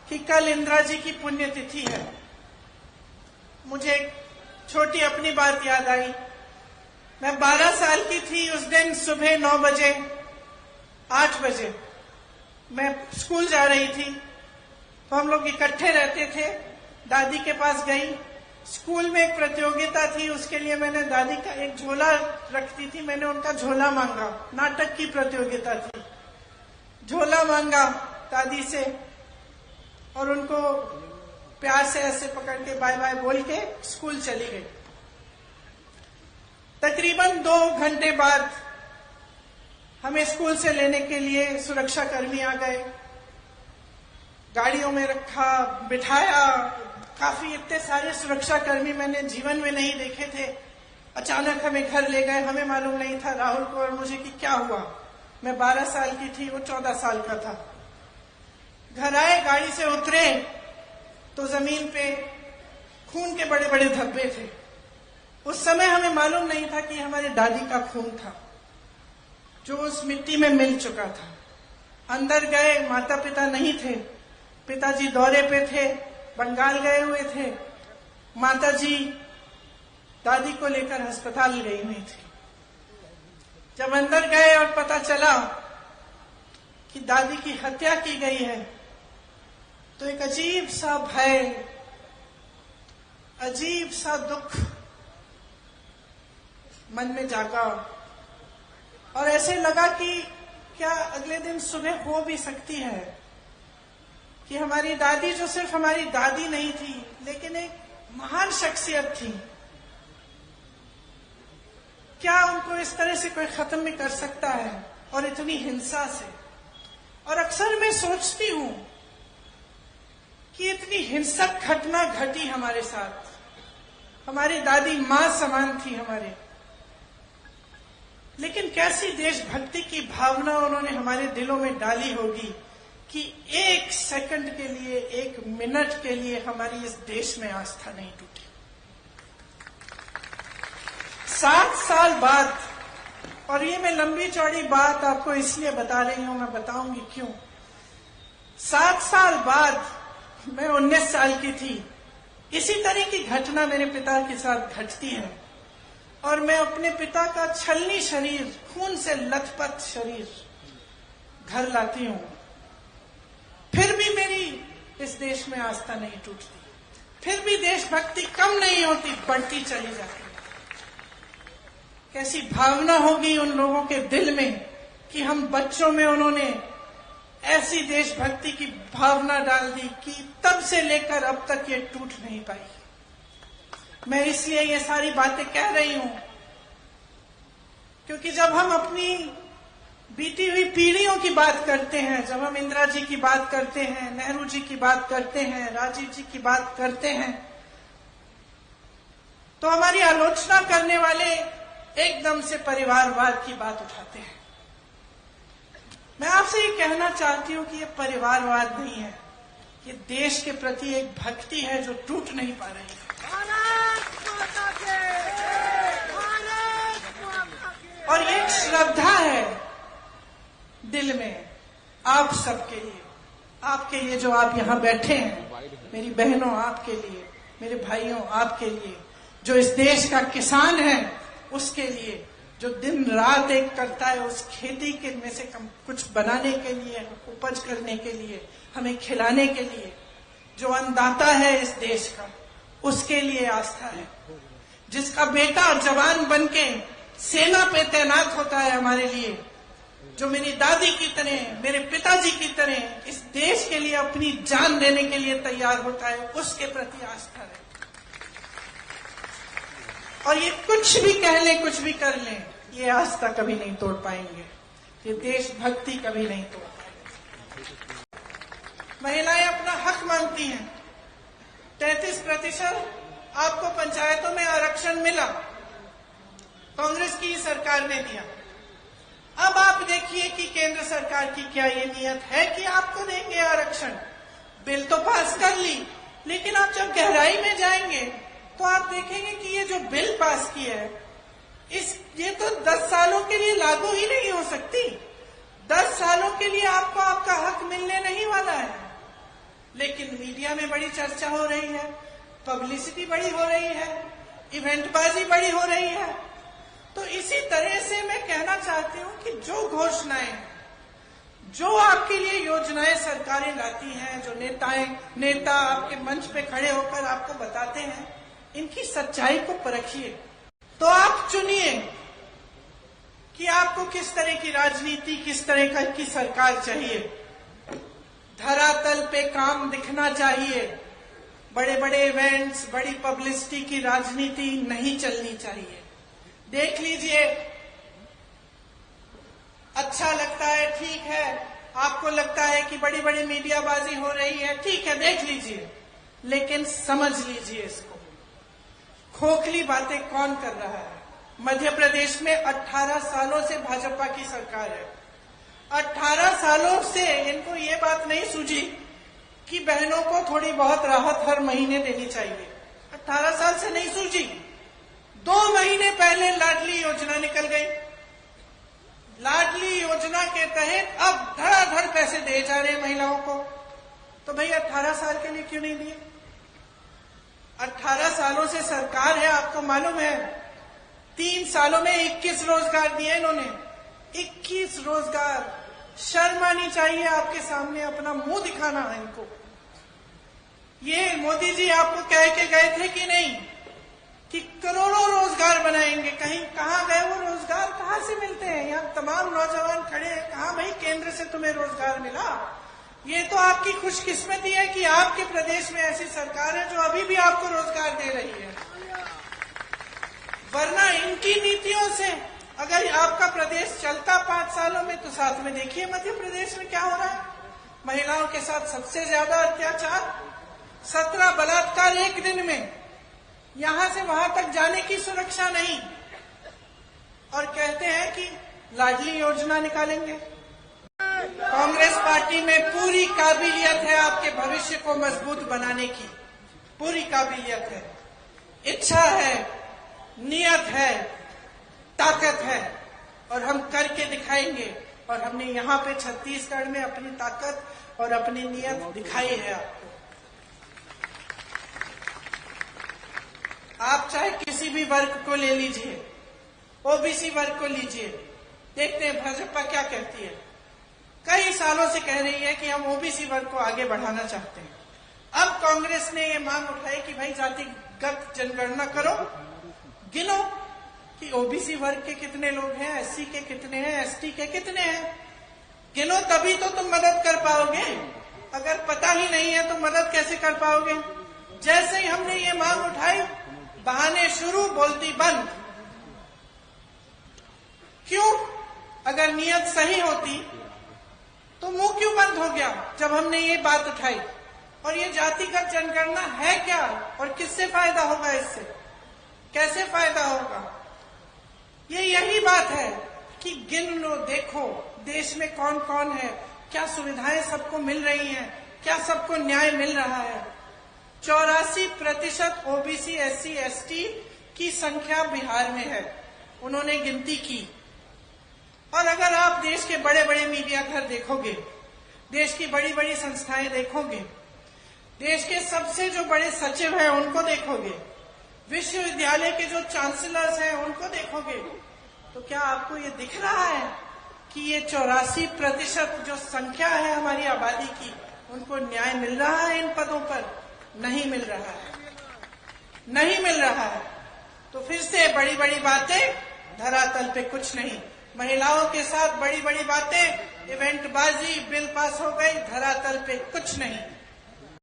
कि कल इंदिरा जी की पुण्यतिथि है। मुझे एक छोटी अपनी बात याद आई। मैं 12 साल की थी। उस दिन सुबह 9 बजे 8 बजे मैं स्कूल जा रही थी, तो हम लोग इकट्ठे रहते थे। दादी के पास गई। स्कूल में एक प्रतियोगिता थी, उसके लिए मैंने दादी का एक झोला रखती थी, मैंने उनका झोला मांगा। नाटक की प्रतियोगिता थी। झोला मांगा दादी से और उनको प्यार से ऐसे पकड़ के बाय बाय बोल के स्कूल चली गई। तकरीबन 2 घंटे बाद हमें स्कूल से लेने के लिए सुरक्षा कर्मी आ गए। गाड़ियों में रखा, बिठाया। काफी इतने सारे सुरक्षा कर्मी मैंने जीवन में नहीं देखे थे। अचानक हमें घर ले गए। हमें मालूम नहीं था, राहुल को और मुझे, कि क्या हुआ। मैं 12 साल की थी, वो 14 साल का था। घर आए, गाड़ी से उतरे तो जमीन पे खून के बड़े बड़े धब्बे थे। उस समय हमें मालूम नहीं था कि हमारी दादी का खून था, जो उस मिट्टी में मिल चुका था। अंदर गए, माता पिता नहीं थे। पिताजी दौरे पे थे, बंगाल गए हुए थे। माताजी दादी को लेकर अस्पताल गई हुई थी। जब अंदर गए और पता चला कि दादी की हत्या की गई है, तो एक अजीब सा भय, अजीब सा दुख मन में जागा और ऐसे लगा कि क्या अगले दिन सुबह हो भी सकती है कि हमारी दादी, जो सिर्फ हमारी दादी नहीं थी लेकिन एक महान शख्सियत थी, क्या उनको इस तरह से कोई खत्म भी कर सकता है, और इतनी हिंसा से। और अक्सर मैं सोचती हूं कि इतनी हिंसक घटना घटी हमारे साथ। हमारी दादी मां समान थी हमारे, लेकिन कैसी देशभक्ति की भावना उन्होंने हमारे दिलों में डाली होगी कि 1 सेकंड के लिए, 1 मिनट के लिए हमारी इस देश में आस्था नहीं टूटी। 7 साल बाद, और ये मैं लंबी चौड़ी बात आपको इसलिए बता रही हूं, मैं बताऊंगी क्यों। 7 साल बाद, मैं 19 साल की थी, इसी तरह की घटना मेरे पिता के साथ घटती है और मैं अपने पिता का छलनी शरीर, खून से लथपथ शरीर घर लाती हूं। फिर भी मेरी इस देश में आस्था नहीं टूटती, फिर भी देशभक्ति कम नहीं होती, बढ़ती चली जाती। कैसी भावना होगी उन लोगों के दिल में कि हम बच्चों में उन्होंने ऐसी देशभक्ति की भावना डाल दी कि तब से लेकर अब तक ये टूट नहीं पाई। मैं इसलिए ये सारी बातें कह रही हूं क्योंकि जब हम अपनी बीती हुई पीढ़ियों की बात करते हैं, जब हम इंदिरा जी की बात करते हैं, नेहरू जी की बात करते हैं, राजीव जी की बात करते हैं, तो हमारी आलोचना करने वाले एकदम से परिवारवाद की बात उठाते हैं। मैं आपसे ये कहना चाहती हूं कि ये परिवारवाद नहीं है, ये देश के प्रति एक भक्ति है जो टूट नहीं पा रही है। और ये एक श्रद्धा है दिल में आप सबके लिए, आपके लिए जो आप यहाँ बैठे हैं, मेरी बहनों आपके लिए, मेरे भाइयों आपके लिए, जो इस देश का किसान है उसके लिए, जो दिन रात एक करता है उस खेती के में से कुछ बनाने के लिए, उपज करने के लिए, हमें खिलाने के लिए, जो अन्नदाता है इस देश का, उसके लिए आस्था है। जिसका बेटा जवान बनके सेना पे तैनात होता है हमारे लिए, जो मेरी दादी की तरह, मेरे पिताजी की तरह इस देश के लिए अपनी जान देने के लिए तैयार होता है, उसके प्रति आस्था है। और ये कुछ भी कह लें, कुछ भी कर लें, ये आस्था कभी नहीं तोड़ पाएंगे, ये देशभक्ति कभी नहीं तोड़ पाएंगे। महिलाएं अपना हक मांगती हैं। 33% आपको पंचायतों में आरक्षण मिला, कांग्रेस की सरकार ने दिया। अब आप देखिए कि केंद्र सरकार की क्या ये नियत है कि आपको देंगे आरक्षण। बिल तो पास कर ली, लेकिन आप जब गहराई में जाएंगे तो आप देखेंगे कि ये जो बिल पास किया है, ये तो 10 सालों के लिए लागू ही नहीं हो सकती। 10 सालों के लिए आपको आपका हक मिलने नहीं वाला है। लेकिन मीडिया में बड़ी चर्चा हो रही है, पब्लिसिटी बड़ी हो रही है, इवेंटबाजी बड़ी हो रही है। तो इसी तरह से मैं कहना चाहती हूं कि जो घोषणाएं, जो आपके लिए योजनाएं सरकारें लाती हैं, जो नेता आपके मंच पे खड़े होकर आपको बताते हैं, इनकी सच्चाई को परखिए। तो आप चुनिए कि आपको किस तरह की राजनीति, किस तरह की सरकार चाहिए। धरातल पे काम दिखना चाहिए। बड़े बड़े इवेंट्स, बड़ी पब्लिसिटी की राजनीति नहीं चलनी चाहिए। देख लीजिए, अच्छा लगता है, ठीक है, आपको लगता है कि बड़ी बड़ी मीडियाबाजी हो रही है, ठीक है, देख लीजिए, लेकिन समझ लीजिए इसको, खोखली बातें कौन कर रहा है। मध्य प्रदेश में 18 सालों से भाजपा की सरकार है। 18 सालों से इनको ये बात नहीं सूझी कि बहनों को थोड़ी बहुत राहत हर महीने देनी चाहिए। 18 साल से नहीं सूझी। 2 महीने पहले लाडली योजना निकल गई। लाडली योजना के तहत अब धड़ाधड़ पैसे दिए जा रहे हैं महिलाओं को। तो भाई 18 साल के लिए क्यों नहीं दिए? 18 सालों से सरकार है, आपको मालूम है। 3 सालों में 21 रोजगार दिए इन्होंने। 21 रोजगार। शर्म आनी चाहिए आपके सामने, अपना मुंह दिखाना है इनको। ये मोदी जी आपको कह के गए थे कि नहीं कि करोड़ों रोजगार बनाएंगे? कहां गए वो रोजगार? कहां से मिलते हैं? यहाँ तमाम नौजवान खड़े हैं, कहां भाई केंद्र से तुम्हें रोजगार मिला? ये तो आपकी खुशकिस्मती है कि आपके प्रदेश में ऐसी सरकार है जो अभी भी आपको रोजगार दे रही है, वरना इनकी नीतियों से अगर आपका प्रदेश चलता 5 सालों में, तो साथ में देखिए मध्य प्रदेश में क्या हो रहा है। महिलाओं के साथ सबसे ज्यादा अत्याचार, 17 बलात्कार एक दिन में, यहां से वहां तक जाने की सुरक्षा नहीं, और कहते हैं कि लाडली योजना निकालेंगे। कांग्रेस पार्टी में पूरी काबिलियत है आपके भविष्य को मजबूत बनाने की, पूरी काबिलियत है, इच्छा है, नियत है, ताकत है, और हम करके दिखाएंगे। और हमने यहाँ पे छत्तीसगढ़ में अपनी ताकत और अपनी नियत दिखाई है आपको। आप चाहे किसी भी वर्ग को ले लीजिए, ओबीसी वर्ग को लीजिए, देखते हैं भाजपा क्या कहती है। कई सालों से कह रही है कि हम ओबीसी वर्ग को आगे बढ़ाना चाहते हैं। अब कांग्रेस ने ये मांग उठाई कि भाई जातिगत जनगणना करो, गिनो कि ओबीसी वर्ग के कितने लोग हैं, एससी के कितने हैं, एसटी के कितने हैं। गिनो, तभी तो तुम मदद कर पाओगे। अगर पता ही नहीं है तो मदद कैसे कर पाओगे? जैसे ही हमने ये मांग उठाई, बहाने शुरू, बोलती बंद। क्यों? अगर नियत सही होती तो मुंह क्यों बंद हो गया जब हमने ये बात उठाई? और ये जातिगत जनगणना है क्या, और किससे फायदा होगा इससे, कैसे फायदा होगा? ये यही बात है कि गिन लो, देखो देश में कौन कौन है, क्या सुविधाएं सबको मिल रही हैं, क्या सबको न्याय मिल रहा है। 84% ओबीसी, एससी, एसटी की संख्या बिहार में है, उन्होंने गिनती की। और अगर आप देश के बड़े बड़े मीडिया घर देखोगे, देश की बड़ी बड़ी संस्थाएं देखोगे, देश के सबसे जो बड़े सचिव हैं उनको देखोगे, विश्वविद्यालय के जो चांसलर्स हैं उनको देखोगे, तो क्या आपको ये दिख रहा है कि ये 84% जो संख्या है हमारी आबादी की, उनको न्याय मिल रहा है इन पदों पर? नहीं मिल रहा है, नहीं मिल रहा है। तो फिर से बड़ी बड़ी बातें, धरातल पे कुछ नहीं। महिलाओं के साथ बड़ी बड़ी बातें, इवेंटबाजी, बिल पास हो गई, धरातल पे कुछ नहीं।